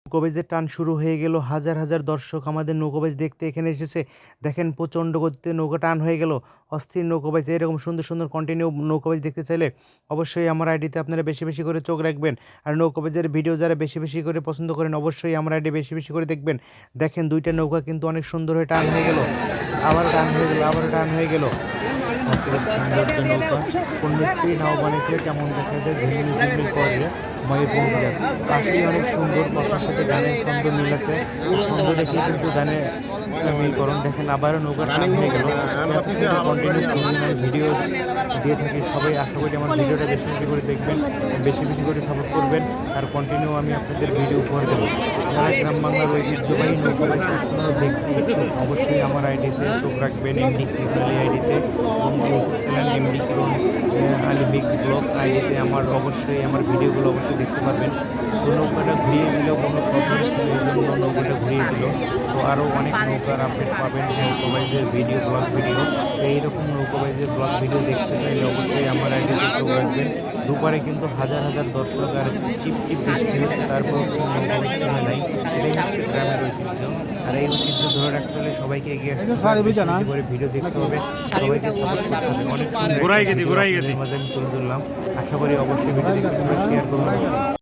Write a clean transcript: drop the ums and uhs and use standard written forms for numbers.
নৌকোবাজদের টান শুরু হয়ে গেল। হাজার হাজার দর্শক আমাদের নৌকোবাজ দেখতে এখানে এসেছে। দেখেন প্রচণ্ড গতিতে নৌকা টান হয়ে গেল। অস্থির নৌকোবাজ। এরকম সুন্দর সুন্দর কন্টিনিউ নৌকোবাজ দেখতে চাইলে অবশ্যই আমার আইডিতে আপনারা বেশি বেশি করে চোখ রাখবেন। আর নৌকোবাজের ভিডিও যারা বেশি বেশি করে পছন্দ করেন অবশ্যই আমার আইডি বেশি বেশি করে দেখবেন। দেখেন দুইটা নৌকা কিন্তু অনেক সুন্দর হয়ে টান হয়ে গেল, আবারও টান হয়ে গেল, আবারও টান হয়ে গেল। অপরূপ সৌন্দর্য নৌকা। কোন মিস্ত্রি নাও বানিয়েছে কেমন দেখা যায় ঝিলমিল ঝিলমিল করে ময়ূরপঙ্খী গাছ। আসলে অনেক সুন্দর, কথার সাথে গানের ছন্দ মিল আছে। ছন্দ দেখে কিন্তু গানে মিলকরণ। দেখেন আবারও নৌকা টান হয়ে গেল। কন্টিনিউ ভিডিও দিয়ে থাকি, সবাই আশা করি আমার ভিডিওটা বেশি বেশি করে দেখবেন, বেশি বেশি করে সাপোর্ট করবেন। আর কন্টিনিউ আমি আপনাদের ভিডিও উপহার দেবো। যারা গ্রাম বাংলার ঐতিহ্যবাহী নৌকাবাজ এখনও দেখতে ইচ্ছুক অবশ্যই আমার আইডিতে চোখ রাখবেন। এমডি কিরণ আইডিতে, ইউটিউব চ্যানেল এমডি কিরণ আলী মিক্স ব্লগ আইডিতে আমার অবশ্যই আমার ভিডিওগুলো অবশ্যই দেখতে পারবেন। তো নৌকাটা ঘুরিয়ে দিল, কোনো প্রবলেম ছিল এই জন্য নৌকাটা ঘুরিয়ে দিল। তো আরও অনেক নৌকার আপডেট পাবেন, নৌকাবাইজের ভিডিও, ব্লগ ভিডিও। তো এইরকম নৌকাবাইজের ব্লগ ভিডিও দেখতে চাইলে অবশ্যই আমার আইডিতে চোখ রাখবেন। দুপারে কিন্তু হাজার হাজার দর্শক আর টিপ টিপ বৃষ্টি হচ্ছে, তারপর নৌকাবাইজ থেমে নাই। এটাই হচ্ছে গ্রামের ঐতিহ্য। আর এই ঐতিহ্য ধরে রাখতে হলে সবাইকে এগিয়ে আসতে হবে, করে ভিডিও দেখতে হবে, সবাইকে সাপোর্ট করতে হবে। অনেক মাঝে আমি তুলে ধরলাম। আশা করি অবশ্যই ভিডিও দেখতে শেয়ার করুন।